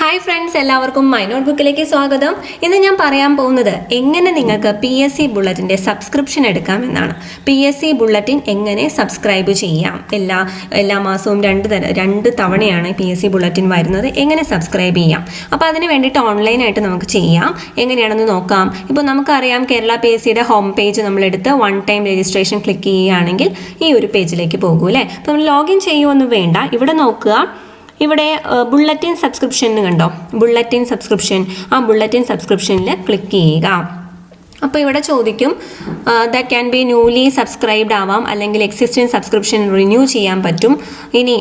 Hi friends, എല്ലാവർക്കും my not ബുക്കിലേക്ക് സ്വാഗതം. ഇന്ന് ഞാൻ പറയാൻ പോകുന്നത് എങ്ങനെ നിങ്ങൾക്ക് PSC ബുള്ളറ്റിൻ്റെ സബ്സ്ക്രിപ്ഷൻ എടുക്കാമെന്നാണ്. PSC ബുള്ളറ്റിൻ എങ്ങനെ സബ്സ്ക്രൈബ് ചെയ്യാം. എല്ലാ മാസവും രണ്ട് തവണയാണ് PSC ബുള്ളറ്റിൻ വരുന്നത്. എങ്ങനെ സബ്സ്ക്രൈബ് ചെയ്യാം, അപ്പോൾ അതിന് വേണ്ടിയിട്ട് ഓൺലൈനായിട്ട് നമുക്ക് ചെയ്യാം. എങ്ങനെയാണെന്ന് നോക്കാം. ഇപ്പോൾ നമുക്കറിയാം കേരള PSCയുടെ ഹോം പേജ് നമ്മളെടുത്ത് വൺ ടൈം രജിസ്ട്രേഷൻ ക്ലിക്ക് ചെയ്യുകയാണെങ്കിൽ ഈ ഒരു പേജിലേക്ക് പോകൂ അല്ലേ. അപ്പോൾ നമ്മൾ ലോഗിൻ ചെയ്യുമൊന്നും വേണ്ട. ഇവിടെ നോക്കുക, ഇവിടെ ബുള്ളറ്റിൻ സബ്സ്ക്രിപ്ഷൻ കണ്ടോ, ബുള്ളറ്റിൻ സബ്സ്ക്രിപ്ഷൻ. ആ ബുള്ളറ്റിൻ സബ്സ്ക്രിപ്ഷനിൽ ക്ലിക്ക് ചെയ്യുക. അപ്പോൾ ഇവിടെ ചോദിക്കും that can be newly subscribed ആവാം, അല്ലെങ്കിൽ എക്സിസ്റ്റിംഗ് സബ്സ്ക്രിപ്ഷൻ റിന്യൂ ചെയ്യാൻ പറ്റും. ഇനി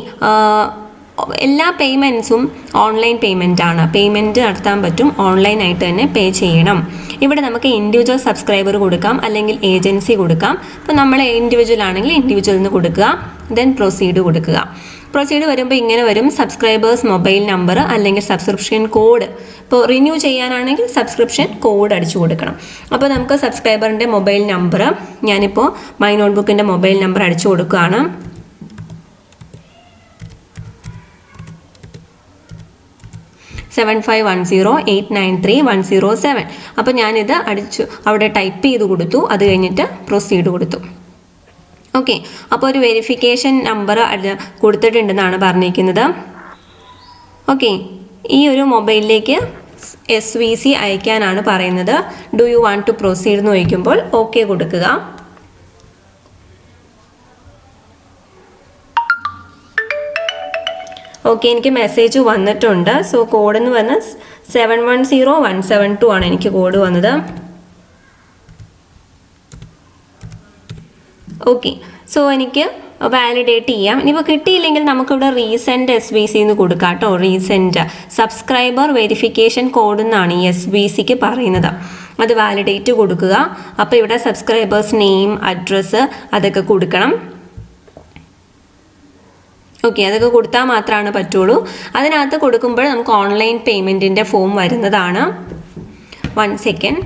എല്ലാ പേയ്മെൻറ്റ്സും ഓൺലൈൻ പേയ്മെൻ്റ് ആണ്. പേയ്മെൻറ്റ് നടത്താൻ പറ്റും, ഓൺലൈനായിട്ട് തന്നെ പേ ചെയ്യണം. ഇവിടെ നമുക്ക് ഇൻഡിവിജ്വൽ സബ്സ്ക്രൈബർ കൊടുക്കാം, അല്ലെങ്കിൽ ഏജൻസി കൊടുക്കാം. ഇപ്പോൾ നമ്മൾ ഇൻഡിവിജ്വൽ ആണെങ്കിൽ ഇൻഡിവിജ്വൽ എന്ന് കൊടുക്കുക, ദെൻ പ്രൊസീഡ് കൊടുക്കുക. പ്രൊസീഡ് വരുമ്പോൾ ഇങ്ങനെ വരും, സബ്സ്ക്രൈബേഴ്സ് മൊബൈൽ നമ്പർ അല്ലെങ്കിൽ സബ്സ്ക്രിപ്ഷൻ കോഡ്. ഇപ്പോൾ റിന്യൂ ചെയ്യാനാണെങ്കിൽ സബ്സ്ക്രിപ്ഷൻ കോഡ് അടിച്ചു കൊടുക്കണം. അപ്പോൾ നമുക്ക് സബ്സ്ക്രൈബറിൻ്റെ മൊബൈൽ നമ്പർ, ഞാനിപ്പോൾ മൈ നോട്ട് ബുക്കിൻ്റെ മൊബൈൽ നമ്പർ അടിച്ചു കൊടുക്കുകയാണ്. $7510893107. അപ്പോൾ ഞാനിത് അവിടെ ടൈപ്പ് ചെയ്ത് കൊടുത്തു. അത് കഴിഞ്ഞിട്ട് പ്രൊസീഡ് കൊടുത്തു. ഓക്കെ, അപ്പോൾ ഒരു വെരിഫിക്കേഷൻ നമ്പർ കൊടുത്തിട്ടുണ്ടെന്നാണ് പറഞ്ഞിരിക്കുന്നത്. ഓക്കെ, ഈ ഒരു മൊബൈലിലേക്ക് SVC അയക്കാനാണ് പറയുന്നത്. Do you want to proceed എന്ന് ചോദിക്കുമ്പോൾ ഓക്കെ കൊടുക്കുക. ഓക്കെ, എനിക്ക് മെസ്സേജ് വന്നിട്ടുണ്ട്. സോ കോഡ് എന്ന് പറഞ്ഞാൽ 710172 ആണ് എനിക്ക് കോഡ് വന്നത്. ഓക്കെ, സോ എനിക്ക് വാലിഡേറ്റ് ചെയ്യാം. ഇനിയിപ്പോൾ കിട്ടിയില്ലെങ്കിൽ നമുക്കിവിടെ റീസെൻറ്റ് SVC എന്ന് കൊടുക്കാം കേട്ടോ. റീസെൻറ്റ് സബ്സ്ക്രൈബർ വെരിഫിക്കേഷൻ കോഡ് എന്നാണ് ഈ SVCക്ക് പറയുന്നത്. അത് വാലിഡേറ്റ് കൊടുക്കുക. അപ്പോൾ ഇവിടെ സബ്സ്ക്രൈബേഴ്സ് നെയിം, അഡ്രസ്സ് അതൊക്കെ കൊടുക്കണം. ഓക്കെ, അതൊക്കെ കൊടുത്താൽ മാത്രമാണ് പറ്റുള്ളൂ. അതിനകത്ത് കൊടുക്കുമ്പോൾ നമുക്ക് ഓൺലൈൻ പേയ്മെൻറ്റിൻ്റെ ഫോം വരുന്നതാണ്. 1 സെക്കൻഡ്.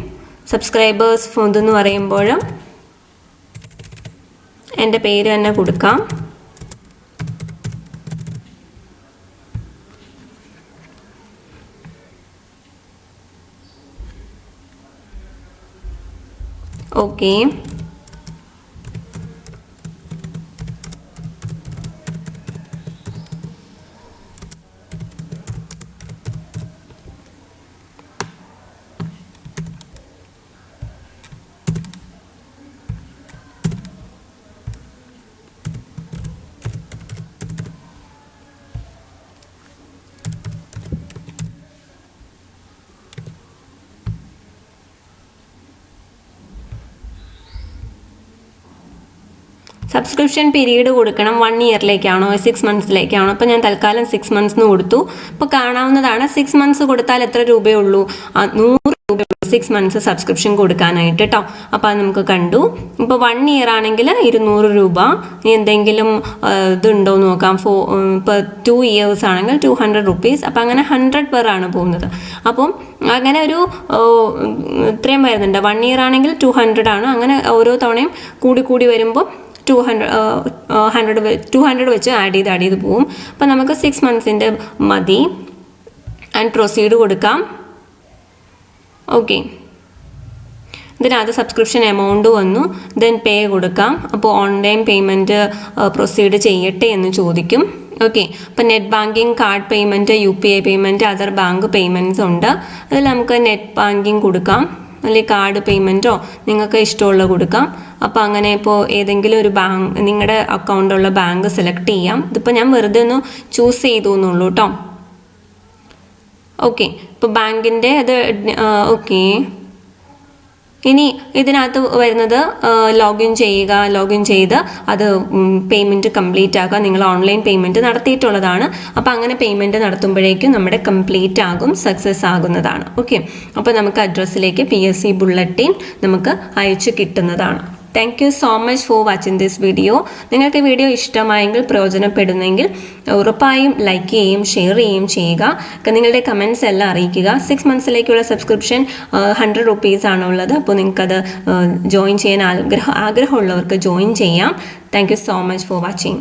സബ്സ്ക്രൈബേഴ്സ് ഫോം എന്ന് പറയുമ്പോൾ എൻ്റെ പേര് തന്നെ കൊടുക്കാം. ഓക്കെ, സബ്സ്ക്രിപ്ഷൻ പീരീഡ് കൊടുക്കണം. 1 ഇയറിലേക്കാണോ 6 മന്ത്സിലേക്കാണോ? അപ്പോൾ ഞാൻ തൽക്കാലം 6 മന്ത്സ് എന്ന് കൊടുത്തു. ഇപ്പോൾ കാണാവുന്നതാണ് 6 മന്ത്സ് കൊടുത്താൽ എത്ര രൂപയുള്ളൂ? 100 രൂപയുള്ളൂ 6 മന്ത്സ് സബ്സ്ക്രിപ്ഷൻ കൊടുക്കാനായിട്ട് കേട്ടോ. അപ്പോൾ അത് നമുക്ക് കണ്ടു. ഇപ്പോൾ 1 ഇയർ ആണെങ്കിൽ 200 രൂപ. ഇനി എന്തെങ്കിലും ഇതുണ്ടോ എന്ന് നോക്കാം. ഇപ്പോൾ 2 ഇയേഴ്സ് ആണെങ്കിൽ 200 റുപ്പീസ്. അപ്പോൾ അങ്ങനെ 100 പെർ ആണ് പോകുന്നത്. അപ്പം അങ്ങനെ ഒരു ഇത്രയും വരുന്നുണ്ട്. 1 ഇയർ ആണെങ്കിൽ 200 ആണ്. അങ്ങനെ ഓരോ തവണയും കൂടി വരുമ്പോൾ 200 വെച്ച് ആഡ് ചെയ്ത് പോവും. അപ്പം നമുക്ക് 6 മന്ത്സിൻ്റെ മതി. ആൻഡ് പ്രൊസീഡ് കൊടുക്കാം. ഓക്കെ, ഇതിനകത്ത് സബ്സ്ക്രിപ്ഷൻ എമൗണ്ട് വന്നു. ദെൻ പേ കൊടുക്കാം. അപ്പോൾ ഓൺലൈൻ പേയ്മെൻറ്റ് പ്രൊസീഡ് ചെയ്യട്ടെ എന്ന് ചോദിക്കും. ഓക്കെ, അപ്പോൾ net banking, card payment, UPI payment, other bank payments ഉണ്ട്. അതിൽ നമുക്ക് നെറ്റ് ബാങ്കിങ് കൊടുക്കാം, അല്ലെങ്കിൽ കാർഡ് പേയ്മെൻറ്റോ നിങ്ങൾക്ക് ഇഷ്ടമുള്ള കൊടുക്കാം. അപ്പോൾ അങ്ങനെ ഇപ്പോൾ ഏതെങ്കിലും ഒരു ബാങ്ക്, നിങ്ങളുടെ അക്കൗണ്ടുള്ള ബാങ്ക് സെലക്ട് ചെയ്യാം. ഇതിപ്പോൾ ഞാൻ വെറുതെ ഒന്ന് ചൂസ് ചെയ്തു എന്നുള്ളൂ കേട്ടോ. ഓക്കെ, ഇപ്പോൾ ബാങ്കിൻ്റെ അത് ഓക്കെ. ഇനി ഇതിനകത്ത് വരുന്നത് ലോഗിൻ ചെയ്ത് അത് പേയ്മെൻറ്റ് കംപ്ലീറ്റ് ആക്കുക. നിങ്ങൾ ഓൺലൈൻ പേയ്മെൻറ്റ് നടത്തിയിട്ടുള്ളതാണ്. അപ്പോൾ അങ്ങനെ പേയ്മെൻറ്റ് നടത്തുമ്പോഴേക്കും നമ്മുടെ കംപ്ലീറ്റ് ആകും, സക്സസ് ആകുന്നതാണ്. ഓക്കെ, അപ്പോൾ നമുക്ക് അഡ്രസ്സിലേക്ക് PSC ബുള്ളറ്റിൻ നമുക്ക് അയച്ചു കിട്ടുന്നതാണ്. Thank you so much for watching this video. നിങ്ങൾക്ക് വീഡിയോ ഇഷ്ടമായെങ്കിൽ, പ്രയോജനപ്പെടുന്നെങ്കിൽ ഉറപ്പായും ലൈക്ക് ചെയ്യുകയും ഷെയർ ചെയ്യുകയും ചെയ്യുക. നിങ്ങളുടെ കമൻറ്റ്സ് എല്ലാം അറിയിക്കുക. 6 മന്ത്സിലേക്കുള്ള സബ്സ്ക്രിപ്ഷൻ 100 റുപ്പീസ് ആണുള്ളത്. അപ്പോൾ നിങ്ങൾക്കത് ജോയിൻ ചെയ്യാൻ ആഗ്രഹമുള്ളവർക്ക് ജോയിൻ ചെയ്യാം. Thank you so much for watching.